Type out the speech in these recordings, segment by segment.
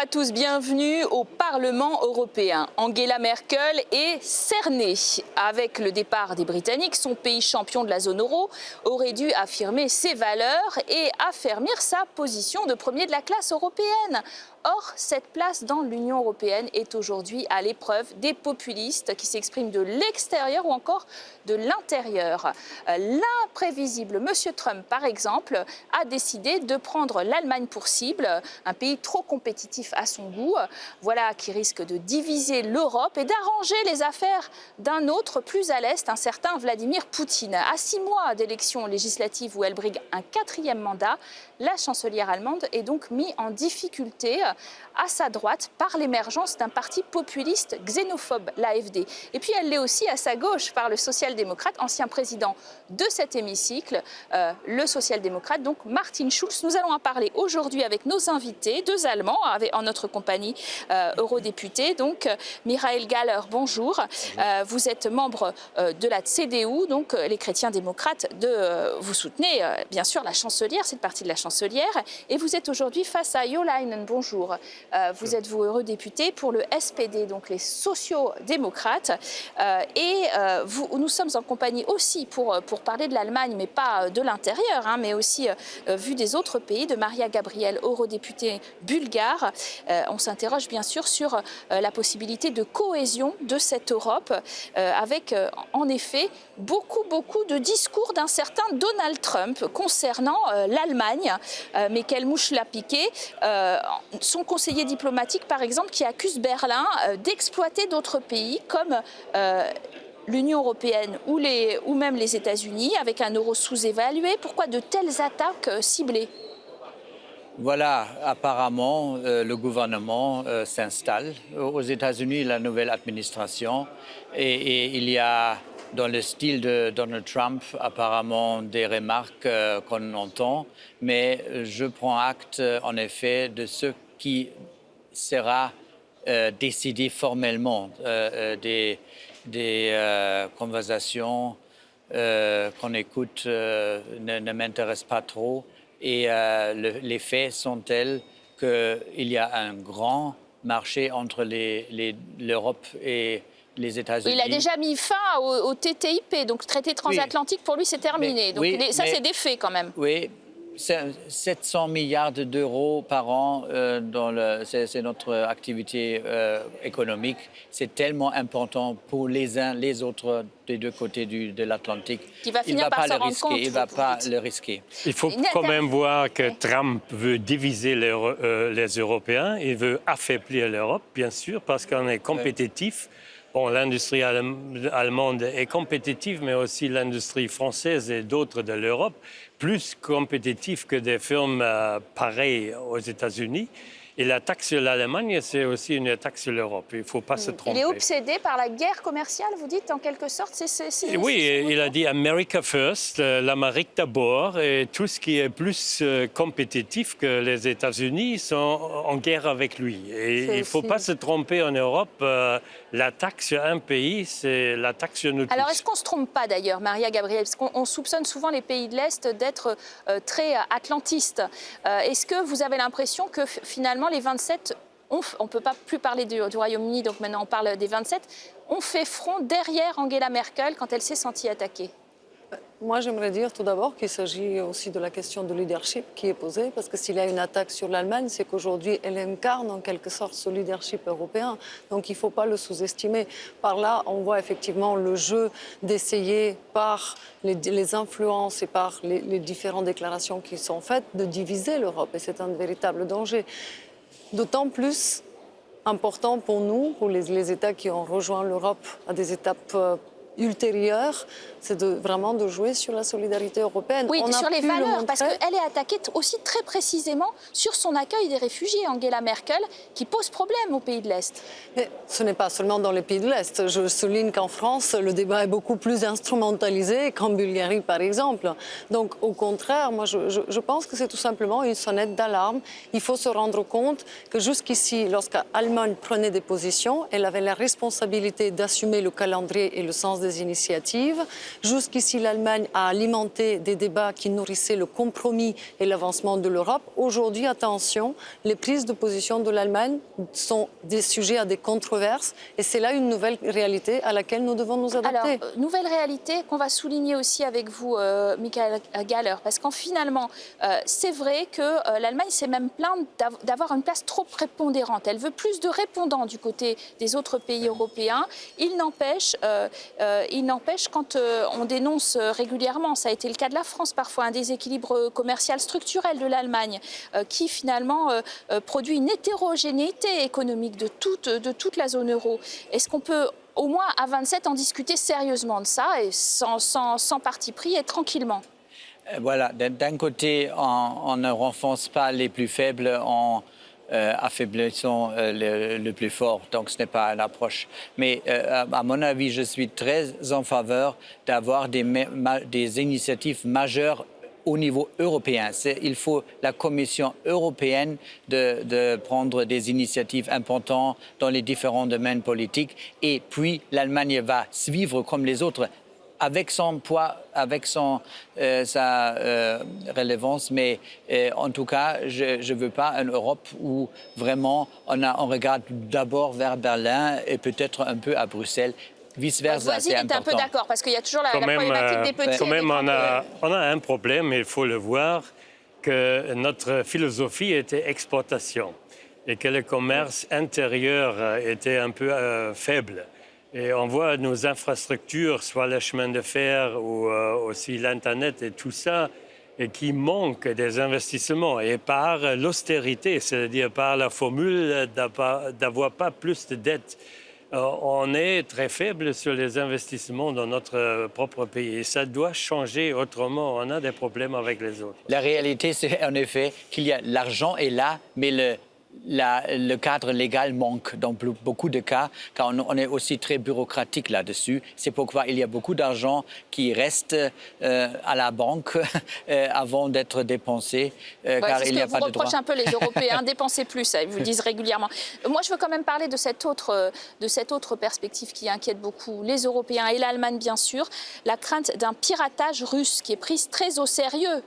à tous, bienvenue au Parlement européen. Angela Merkel est cernée. Avec le départ des Britanniques, son pays champion de la zone euro aurait dû affirmer ses valeurs et affermir sa position de premier de la classe européenne. Or, cette place dans l'Union européenne est aujourd'hui à l'épreuve des populistes qui s'expriment de l'extérieur ou encore de l'intérieur. L'imprévisible M. Trump, par exemple, a décidé de prendre l'Allemagne pour cible, un pays trop compétitif à son goût, voilà qui risque de diviser l'Europe et d'arranger les affaires d'un autre plus à l'Est, un certain Vladimir Poutine. À 6 mois d'élections législatives où elle brigue un 4e mandat, la chancelière allemande est donc mise en difficulté à sa droite par l'émergence d'un parti populiste xénophobe, l'AfD. Et puis elle l'est aussi à sa gauche par le social-démocrate, ancien président de cet hémicycle, le social-démocrate, donc Martin Schulz. Nous allons en parler aujourd'hui avec nos invités, 2 Allemands en notre compagnie, eurodéputés. Donc Michael Gahler, bonjour. Vous êtes membre de la CDU, donc les chrétiens démocrates. Vous soutenez bien sûr la chancelière, cette partie de la chancelière, et vous êtes aujourd'hui face à Jo Leinen. Bonjour. Vous êtes eurodéputé pour le SPD, donc les sociaux-démocrates. Nous sommes en compagnie aussi pour parler de l'Allemagne, mais pas de l'intérieur, mais aussi vu des autres pays, de Maria Gabriel, eurodéputée bulgare. On s'interroge bien sûr sur la possibilité de cohésion de cette Europe, avec en effet beaucoup de discours d'un certain Donald Trump concernant l'Allemagne. Michael Mouchla-Piquet, son conseiller diplomatique, par exemple, qui accuse Berlin d'exploiter d'autres pays comme l'Union européenne ou même les États-Unis, avec un euro sous-évalué. Pourquoi de telles attaques ciblées ? Voilà, apparemment, le gouvernement s'installe aux États-Unis, la nouvelle administration, et il y a, dans le style de Donald Trump, apparemment des remarques qu'on entend, mais je prends acte, en effet, de ce qui sera décidé formellement, des conversations qu'on écoute ne m'intéressent pas trop. Et les faits sont tels qu'il y a un grand marché entre l'Europe et les États-Unis. Il a déjà mis fin au TTIP, donc le traité transatlantique, pour lui c'est terminé. Donc c'est des faits quand même. Oui, 700 milliards d'euros par an, c'est notre activité économique. C'est tellement important pour les uns, les autres des 2 côtés de l'Atlantique. Il va finir par s'en rendre compte. Il ne va pas le risquer. Il faut quand même voir que Trump veut diviser les Européens. Il veut affaiblir l'Europe, bien sûr, parce qu'on est compétitif. Bon, l'industrie allemande est compétitive, mais aussi l'industrie française et d'autres de l'Europe, plus compétitive que des firmes pareilles aux États-Unis. Et l'attaque sur l'Allemagne, c'est aussi une attaque sur l'Europe. Il ne faut pas se tromper. Il est obsédé par la guerre commerciale, vous dites, en quelque sorte. Oui, il a dit America first, l'Amérique d'abord, et tout ce qui est plus compétitif que les États-Unis sont en guerre avec lui. Et il ne faut pas se tromper en Europe. L'attaque sur un pays, c'est l'attaque sur nous tous. Alors, est-ce qu'on ne se trompe pas d'ailleurs, Maria Gabriel? Parce qu'on soupçonne souvent les pays de l'Est d'être très atlantistes. Est-ce que vous avez l'impression que finalement, les 27, on ne peut pas plus parler du Royaume-Uni, donc maintenant on parle des 27, ont fait front derrière Angela Merkel quand elle s'est sentie attaquée? Moi, j'aimerais dire tout d'abord qu'il s'agit aussi de la question de leadership qui est posée, parce que s'il y a une attaque sur l'Allemagne, c'est qu'aujourd'hui, elle incarne en quelque sorte ce leadership européen. Donc, il ne faut pas le sous-estimer. Par là, on voit effectivement le jeu d'essayer, par les influences et par les différentes déclarations qui sont faites, de diviser l'Europe. Et c'est un véritable danger. D'autant plus important pour nous, pour les États qui ont rejoint l'Europe à des étapes ultérieures, c'est vraiment de jouer sur la solidarité européenne. Oui, sur les valeurs, parce qu'elle est attaquée aussi très précisément sur son accueil des réfugiés, Angela Merkel, qui pose problème aux pays de l'Est. Mais ce n'est pas seulement dans les pays de l'Est. Je souligne qu'en France, le débat est beaucoup plus instrumentalisé qu'en Bulgarie, par exemple. Donc, au contraire, moi, je pense que c'est tout simplement une sonnette d'alarme. Il faut se rendre compte que jusqu'ici, lorsqu'Allemagne prenait des positions, elle avait la responsabilité d'assumer le calendrier et le sens des des initiatives. Jusqu'ici, l'Allemagne a alimenté des débats qui nourrissaient le compromis et l'avancement de l'Europe. Aujourd'hui, attention, les prises de position de l'Allemagne sont des sujets à des controverses et c'est là une nouvelle réalité à laquelle nous devons nous adapter. Alors, nouvelle réalité qu'on va souligner aussi avec vous, Michael Galler, parce qu'en finalement, c'est vrai que l'Allemagne s'est même plainte d'avoir une place trop prépondérante. Elle veut plus de répondants du côté des autres pays européens. Il n'empêche, quand on dénonce régulièrement, ça a été le cas de la France parfois, un déséquilibre commercial structurel de l'Allemagne qui finalement produit une hétérogénéité économique de toute la zone euro. Est-ce qu'on peut au moins à 27 en discuter sérieusement de ça et sans parti pris et tranquillement? Voilà, d'un côté, on ne renforce pas les plus faibles en affaiblissant le plus fort. Donc, ce n'est pas une approche. Mais à mon avis, je suis très en faveur d'avoir des initiatives majeures au niveau européen. Il faut la Commission européenne de prendre des initiatives importantes dans les différents domaines politiques. Et puis, l'Allemagne va suivre comme les autres avec son poids, avec sa relevance. Mais en tout cas, je ne veux pas une Europe où vraiment on regarde d'abord vers Berlin et peut-être un peu à Bruxelles. Vice-versa, c'est important. Est un peu d'accord, parce qu'il y a toujours la problématique des petits. Quand même, on a un problème, il faut le voir, que notre philosophie était exportation et que le commerce intérieur était un peu faible. Et on voit nos infrastructures, soit le chemin de fer ou aussi l'Internet et tout ça, et qui manquent des investissements. Et par l'austérité, c'est-à-dire par la formule d'avoir pas plus de dettes, on est très faible sur les investissements dans notre propre pays. Et ça doit changer autrement. On a des problèmes avec les autres. La réalité, c'est en effet qu'il y a l'argent est là, mais le cadre légal manque dans beaucoup de cas, car on est aussi très bureaucratique là-dessus. C'est pourquoi il y a beaucoup d'argent qui reste à la banque avant d'être dépensé, car il n'y a pas de droit. C'est ce que vous reprochez un peu les Européens, dépenser plus, ils vous le disent régulièrement. Moi, je veux quand même parler de cette autre perspective qui inquiète beaucoup les Européens et l'Allemagne, bien sûr, la crainte d'un piratage russe qui est prise très au sérieux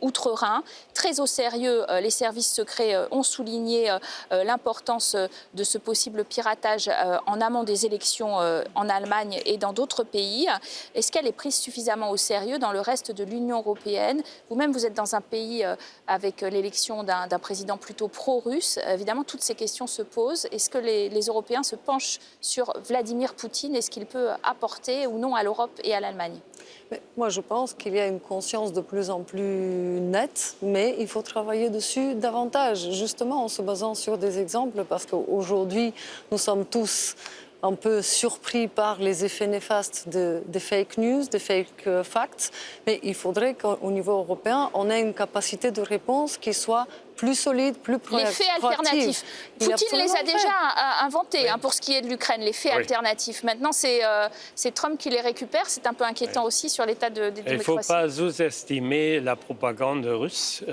outre-Rhin, très au sérieux. Les services secrets ont souligné l'importance de ce possible piratage en amont des élections en Allemagne et dans d'autres pays. Est-ce qu'elle est prise suffisamment au sérieux dans le reste de l'Union européenne? Vous-même, vous êtes dans un pays avec l'élection d'un président plutôt pro-russe. Évidemment, toutes ces questions se posent. Est-ce que les Européens se penchent sur Vladimir Poutine? Est-ce qu'il peut apporter ou non à l'Europe et à l'Allemagne? Moi, je pense qu'il y a une conscience de plus en plus nette, mais il faut travailler dessus davantage, justement en se basant sur des exemples, parce qu'aujourd'hui, nous sommes tous un peu surpris par les effets néfastes des fake news, des fake facts, mais il faudrait qu'au niveau européen, on ait une capacité de réponse qui soit plus solide, plus proactive. Les faits alternatifs. Poutine les a déjà inventés pour ce qui est de l'Ukraine, les faits alternatifs. Maintenant, c'est Trump qui les récupère. C'est un peu inquiétant aussi sur l'état des démocraties. Il ne faut pas sous-estimer la propagande russe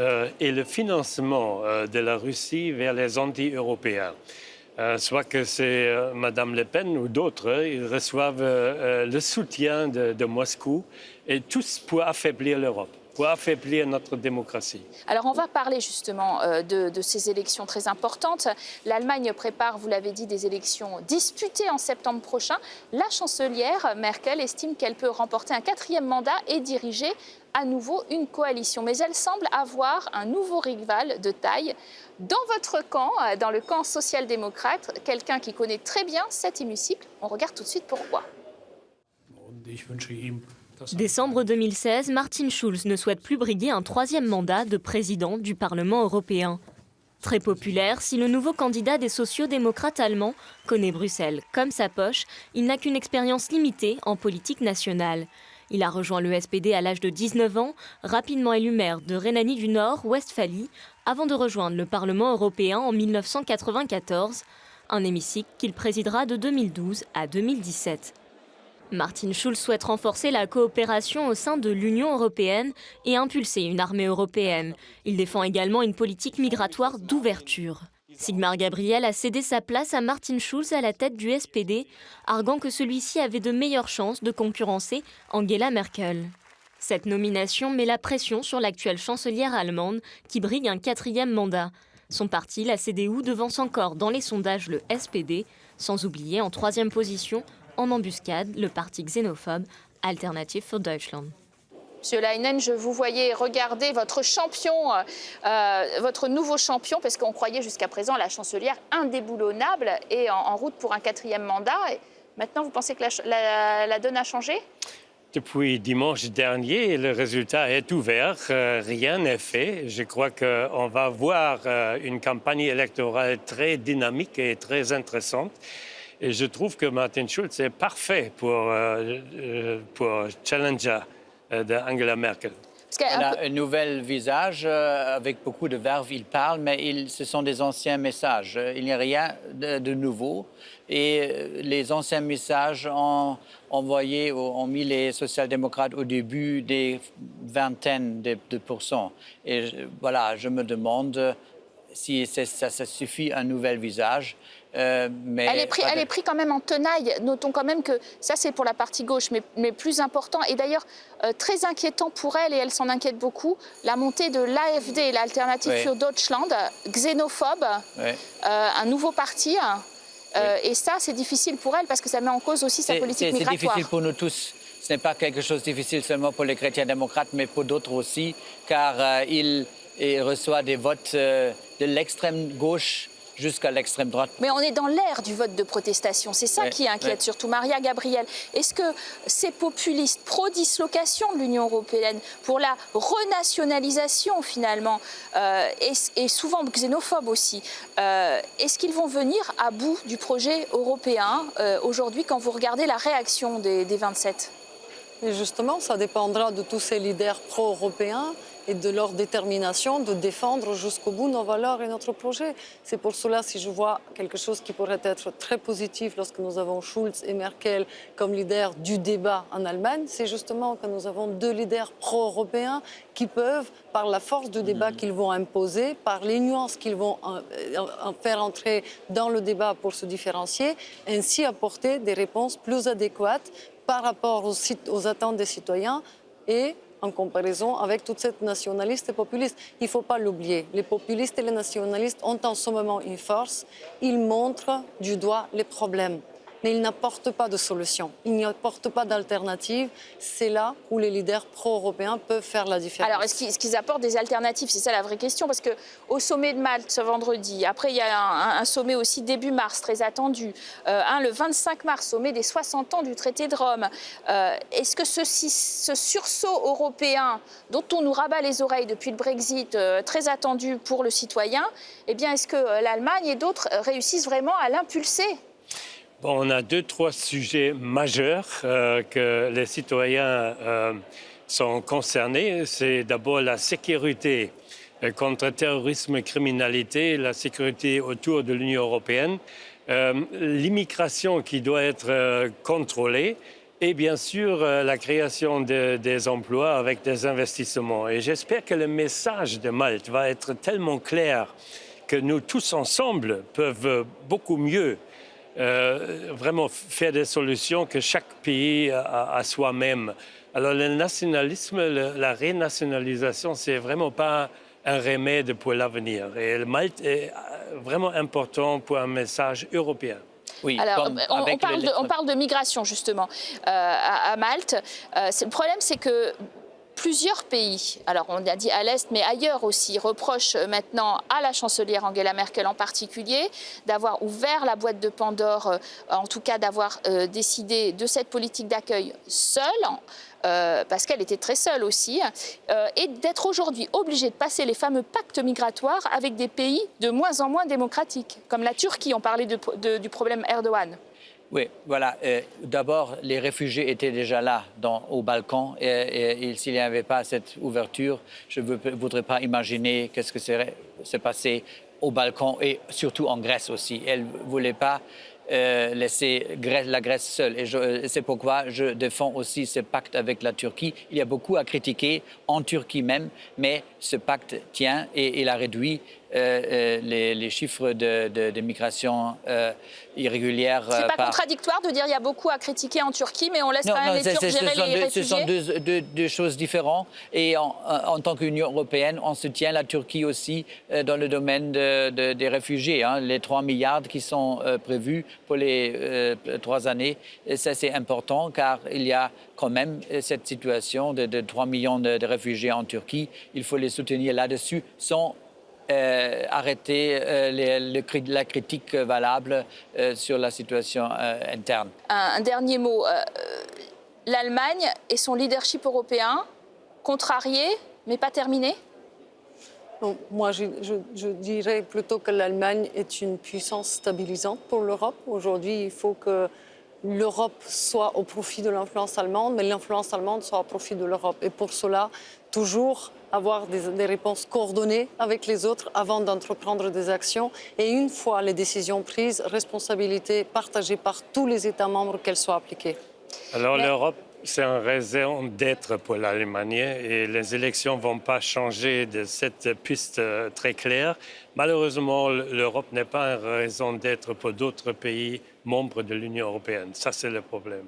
et le financement de la Russie vers les anti-européens. Soit que c'est Mme Le Pen ou d'autres, ils reçoivent le soutien de Moscou, et tous pour affaiblir l'Europe, pour affaiblir notre démocratie. Alors on va parler justement de ces élections très importantes. L'Allemagne prépare, vous l'avez dit, des élections disputées en septembre prochain. La chancelière Merkel estime qu'elle peut remporter un 4e mandat et diriger à nouveau une coalition. Mais elle semble avoir un nouveau rival de taille. Dans votre camp, dans le camp social-démocrate, quelqu'un qui connaît très bien cet hémicycle. On regarde tout de suite pourquoi. Décembre 2016, Martin Schulz ne souhaite plus briguer un 3e mandat de président du Parlement européen. Très populaire, si le nouveau candidat des sociaux-démocrates allemands connaît Bruxelles comme sa poche, il n'a qu'une expérience limitée en politique nationale. Il a rejoint le SPD à l'âge de 19 ans, rapidement élu maire de Rhénanie du Nord-Westphalie, avant de rejoindre le Parlement européen en 1994, un hémicycle qu'il présidera de 2012 à 2017. Martin Schulz souhaite renforcer la coopération au sein de l'Union européenne et impulser une armée européenne. Il défend également une politique migratoire d'ouverture. Sigmar Gabriel a cédé sa place à Martin Schulz à la tête du SPD, arguant que celui-ci avait de meilleures chances de concurrencer Angela Merkel. Cette nomination met la pression sur l'actuelle chancelière allemande qui brigue un 4e mandat. Son parti, la CDU, devance encore dans les sondages le SPD, sans oublier en 3e position, en embuscade, le parti xénophobe Alternative für Deutschland. Monsieur Leinen, je vous voyais regarder votre champion, votre nouveau champion, parce qu'on croyait jusqu'à présent la chancelière indéboulonnable et en route pour un 4e mandat. Et maintenant, vous pensez que la donne a changé ? Depuis dimanche dernier, le résultat est ouvert, rien n'est fait. Je crois qu'on va voir une campagne électorale très dynamique et très intéressante. Et je trouve que Martin Schulz est parfait pour challenger d'Angela Merkel. Elle a un nouvel visage avec beaucoup de verve. Il parle, mais ce sont des anciens messages. Il n'y a rien de nouveau. Et les anciens messages ont mis les social-démocrates au début des vingtaines de pourcents. Et voilà, je me demande si ça suffit un nouvel visage. Mais elle est prise quand même en tenaille. Notons quand même que ça, c'est pour la partie gauche, mais plus important, et d'ailleurs très inquiétant pour elle, et elle s'en inquiète beaucoup, la montée de l'AfD, l'Alternative für Deutschland, xénophobe, un nouveau parti. Et ça, c'est difficile pour elle parce que ça met en cause aussi sa politique migratoire. C'est difficile pour nous tous. Ce n'est pas quelque chose de difficile seulement pour les chrétiens démocrates, mais pour d'autres aussi, car il reçoit des votes de l'extrême gauche jusqu'à l'extrême droite. Mais on est dans l'ère du vote de protestation, c'est ça qui inquiète surtout Maria Gabriel. Est-ce que ces populistes pro-dislocation de l'Union européenne, pour la renationalisation finalement, et souvent xénophobes aussi, est-ce qu'ils vont venir à bout du projet européen aujourd'hui quand vous regardez la réaction des 27 ? Et justement, ça dépendra de tous ces leaders pro-européens et de leur détermination de défendre jusqu'au bout nos valeurs et notre projet. C'est pour cela, si je vois quelque chose qui pourrait être très positif lorsque nous avons Schulz et Merkel comme leaders du débat en Allemagne, c'est justement que nous avons 2 leaders pro-européens qui peuvent, par la force du débat qu'ils vont imposer, par les nuances qu'ils vont faire entrer dans le débat pour se différencier, ainsi apporter des réponses plus adéquates par rapport aux attentes des citoyens et en comparaison avec toute cette nationaliste et populiste. Il ne faut pas l'oublier. Les populistes et les nationalistes ont en ce moment une force. Ils montrent du doigt les problèmes, mais ils n'apportent pas de solution. Ils n'apportent pas d'alternative. C'est là où les leaders pro-européens peuvent faire la différence. Alors, est-ce qu'ils apportent des alternatives ? C'est ça la vraie question, parce qu'au sommet de Malte ce vendredi, après il y a un sommet aussi début mars, très attendu, le 25 mars, sommet des 60 ans du traité de Rome. Est-ce que ce sursaut européen dont on nous rabat les oreilles depuis le Brexit, très attendu pour le citoyen, eh bien, est-ce que l'Allemagne et d'autres réussissent vraiment à l'impulser ? Bon, on a 2-3 sujets majeurs que les citoyens sont concernés. C'est d'abord la sécurité contre le terrorisme et criminalité, la sécurité autour de l'Union européenne, l'immigration qui doit être contrôlée et bien sûr la création des emplois avec des investissements. Et j'espère que le message de Malte va être tellement clair que nous tous ensemble peuvent beaucoup mieux vraiment faire des solutions que chaque pays a soi-même. Alors le nationalisme, la renationalisation, c'est vraiment pas un remède pour l'avenir. Et le Malte est vraiment important pour un message européen. Oui, alors, on parle de migration justement à Malte. Le problème, c'est que plusieurs pays, alors on a dit à l'Est, mais ailleurs aussi, reprochent maintenant à la chancelière Angela Merkel en particulier d'avoir ouvert la boîte de Pandore, en tout cas d'avoir décidé de cette politique d'accueil seule, parce qu'elle était très seule aussi, et d'être aujourd'hui obligée de passer les fameux pactes migratoires avec des pays de moins en moins démocratiques, comme la Turquie. On parlait du problème Erdogan. Oui, voilà. D'abord, les réfugiés étaient déjà là, au Balkan. Et s'il n'y avait pas cette ouverture, je ne voudrais pas imaginer qu'est-ce que s'est passé au Balkan et surtout en Grèce aussi. Elle ne voulait pas laisser la Grèce seule. Et c'est pourquoi je défends aussi ce pacte avec la Turquie. Il y a beaucoup à critiquer, en Turquie même, mais ce pacte tient et il a réduit les chiffres de migration irrégulière. C'est pas contradictoire de dire qu'il y a beaucoup à critiquer en Turquie, mais on laisse quand même les Turcs gérer les réfugiés? Ce sont deux choses différentes. Et en tant qu'Union européenne, on soutient la Turquie aussi dans le domaine des réfugiés. Hein. Les 3 milliards qui sont prévus pour les 3 années, ça c'est important car il y a quand même cette situation de 3 millions de réfugiés en Turquie. Il faut les soutenir là-dessus sans arrêter la critique valable sur la situation interne. Un dernier mot. L'Allemagne et son leadership européen, contrarié, mais pas terminé? Donc, moi, je dirais plutôt que l'Allemagne est une puissance stabilisante pour l'Europe. Aujourd'hui, il faut que l'Europe soit au profit de l'influence allemande, mais l'influence allemande soit au profit de l'Europe. Et pour cela, toujours avoir des réponses coordonnées avec les autres avant d'entreprendre des actions. Et une fois les décisions prises, responsabilité partagée par tous les États membres, qu'elles soient appliquées. Alors l'Europe, c'est une raison d'être pour l'Allemagne et les élections ne vont pas changer de cette piste très claire. Malheureusement, l'Europe n'est pas une raison d'être pour d'autres pays membres de l'Union européenne. Ça, c'est le problème.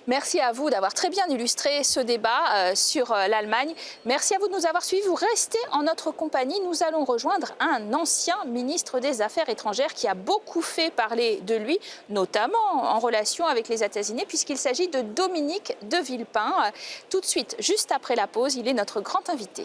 Merci à vous d'avoir très bien illustré ce débat sur l'Allemagne. Merci à vous de nous avoir suivis. Vous restez en notre compagnie. Nous allons rejoindre un ancien ministre des Affaires étrangères qui a beaucoup fait parler de lui, notamment en relation avec les États-Unis, puisqu'il s'agit de Dominique de Villepin. Tout de suite, juste après la pause, il est notre grand invité.